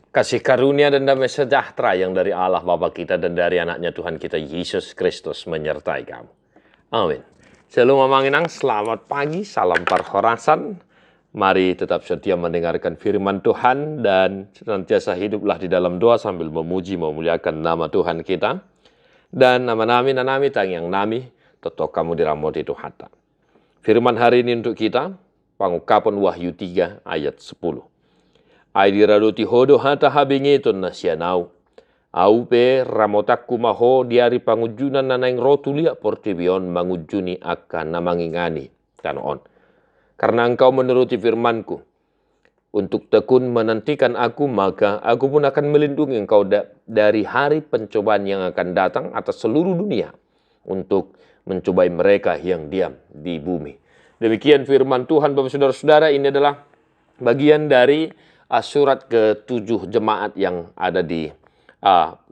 Kasih karunia dan damai sejahtera yang dari Allah Bapa kita dan dari anaknya Tuhan kita Yesus Kristus menyertai kamu. Amin. Shalom Mamanginang, selamat pagi, salam parhorasan. Mari tetap setia mendengarkan firman Tuhan dan senantiasa hiduplah di dalam doa sambil memuji memuliakan nama Tuhan kita. Dan nama nami nanami tang yang nami tetok kamu diramoti Tuhan. Firman hari ini untuk kita, pangungkapan Wahyu 3 ayat 10. Ai diraduti hodo hata habingeton na sianau. Au pe ramotakku maho diari pangujunan nanaing rotulia portibion mangujuni akan namangingani kanoon. Karena engkau menuruti firmanku, untuk tekun menantikan aku, maka aku pun akan melindungi engkau dari hari pencobaan yang akan datang atas seluruh dunia untuk mencobai mereka yang diam di bumi. Demikian firman Tuhan, Bapak Saudara-saudara. Ini adalah bagian dari surat ke-7 jemaat yang ada di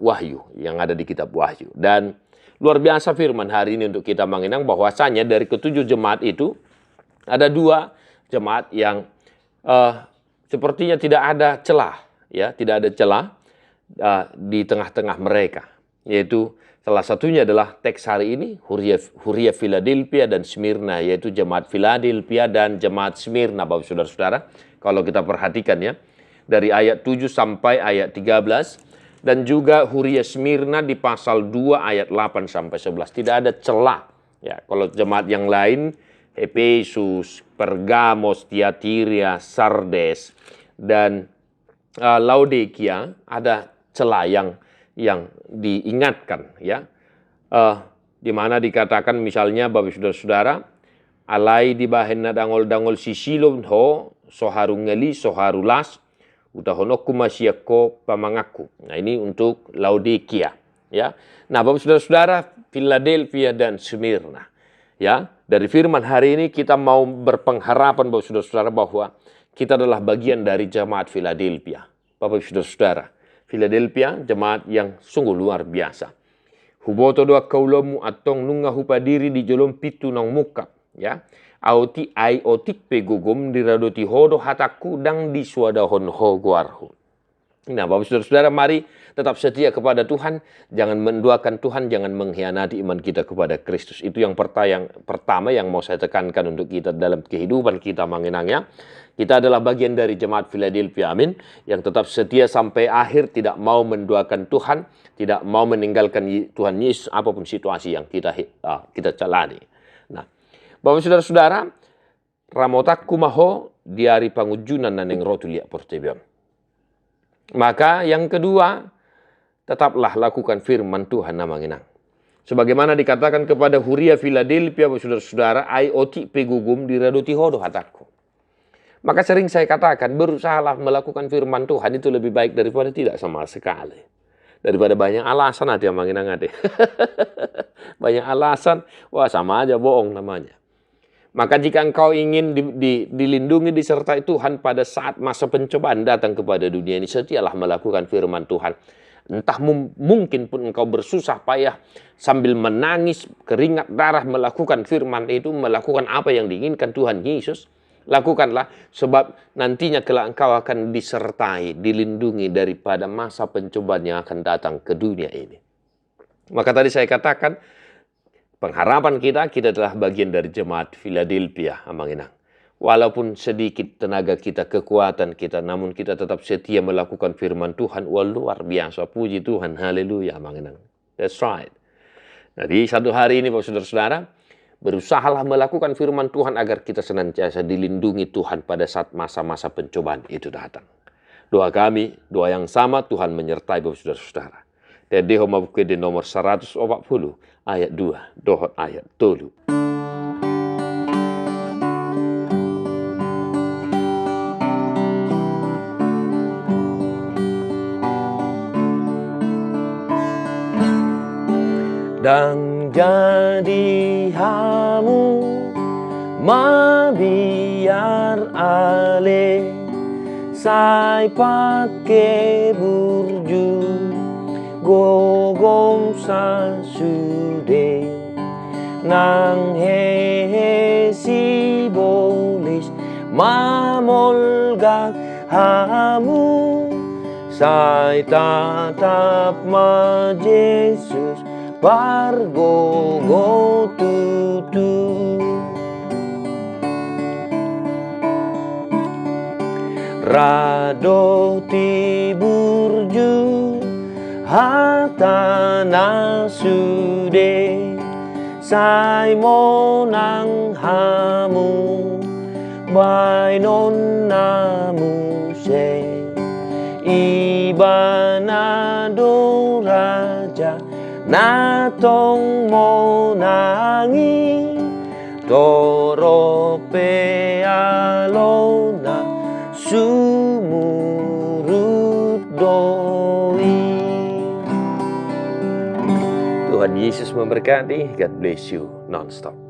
Wahyu, yang ada di kitab Wahyu. Dan luar biasa firman hari ini untuk kita mengenang bahwasanya dari ke-7 jemaat itu ada 2 jemaat yang sepertinya tidak ada celah, ya, tidak ada celah di tengah-tengah mereka. Yaitu salah satunya adalah teks hari ini, Huria Philadelphia dan Smyrna, yaitu jemaat Philadelphia dan jemaat Smyrna, Bapak Saudara-saudara. Kalau kita perhatikan ya, dari ayat 7 sampai ayat 13, dan juga Huria Smyrna di pasal 2 ayat 8 sampai 11. Tidak ada celah. Ya, kalau jemaat yang lain, Efesus, Pergamos, Tiatira, Sardes, dan Laodikia, ada celah yang diingatkan, ya, di mana dikatakan misalnya Bapak Saudara-saudara, alai di bahenna dangol-dangol sisilom ho soharungeli soharulas utahonoku masyako pamangaku. Nah, ini untuk Laodikia, ya. Nah, Bapak Saudara-saudara, Philadelphia dan Smyrna, ya. Dari firman hari ini kita mau berpengharapan Bapak Saudara-saudara bahwa kita adalah bagian dari jemaat Philadelphia. Bapak Saudara-saudara, Philadelphia jemaat yang sungguh luar biasa. Huboto doa kaulomu atong nunga hupadiri di jolom pitu nang muka, ya. Auti ai otik pegogom diradoti hodo hataku dang di suadahon hoguarhu. Nah, Bapak Saudara-saudara, mari tetap setia kepada Tuhan, jangan menduakan Tuhan, jangan mengkhianati iman kita kepada Kristus. Itu yang pertama yang mau saya tekankan untuk kita dalam kehidupan kita mengenangnya. Kita adalah bagian dari jemaat Philadelphia, amin, yang tetap setia sampai akhir, tidak mau menduakan Tuhan, tidak mau meninggalkan Tuhan Yesus apapun situasi yang kita jalani. Nah, Bapak Saudara-saudara, ramotakku maho diari pangujunan naneng rotulia portebion. Maka yang kedua, tetaplah lakukan firman Tuhan namanginang. Sebagaimana dikatakan kepada Huria Philadelphia, Bapak Saudara-saudara, ai oti pegugum diradoti hodo hataku. Maka sering saya katakan, berusahalah melakukan firman Tuhan itu lebih baik daripada tidak sama sekali. Daripada banyak alasan hati yang manginang hati. Banyak alasan, wah sama aja bohong namanya. Maka jika engkau ingin dilindungi, disertai Tuhan pada saat masa pencobaan datang kepada dunia ini, setialah melakukan firman Tuhan. Entah mungkin pun engkau bersusah payah sambil menangis, keringat darah melakukan firman itu, melakukan apa yang diinginkan Tuhan Yesus. Lakukanlah, sebab nantinya kelak engkau akan disertai, dilindungi daripada masa pencobaan yang akan datang ke dunia ini. Maka tadi saya katakan, pengharapan kita adalah bagian dari jemaat Philadelphia, Amanginang. Walaupun sedikit tenaga kita, kekuatan kita, namun kita tetap setia melakukan firman Tuhan. Wah, luar biasa, puji Tuhan, haleluya, Amanginang. That's right. Nah, di satu hari ini, Bapak Saudara-saudara, berusahalah melakukan firman Tuhan agar kita senantiasa dilindungi Tuhan pada saat masa-masa pencobaan itu datang. Doa kami, doa yang sama, Tuhan menyertai Bapak Saudara-saudara. Deho mabuke di nomor 140 ayat 2, dohot ayat 3. Dan jadi hamu mabiar ale sai pakai burju gogom sasude nang hehe si bolis mamolgak hamu Sai tatap ma Yesus pargogo tutu. Rado tiburju hatana sude sai monang hamu bainon namu se ibanado raja natong monangi torope alona sumurut doi. Tuhan Yesus memberkati. God bless you non-stop.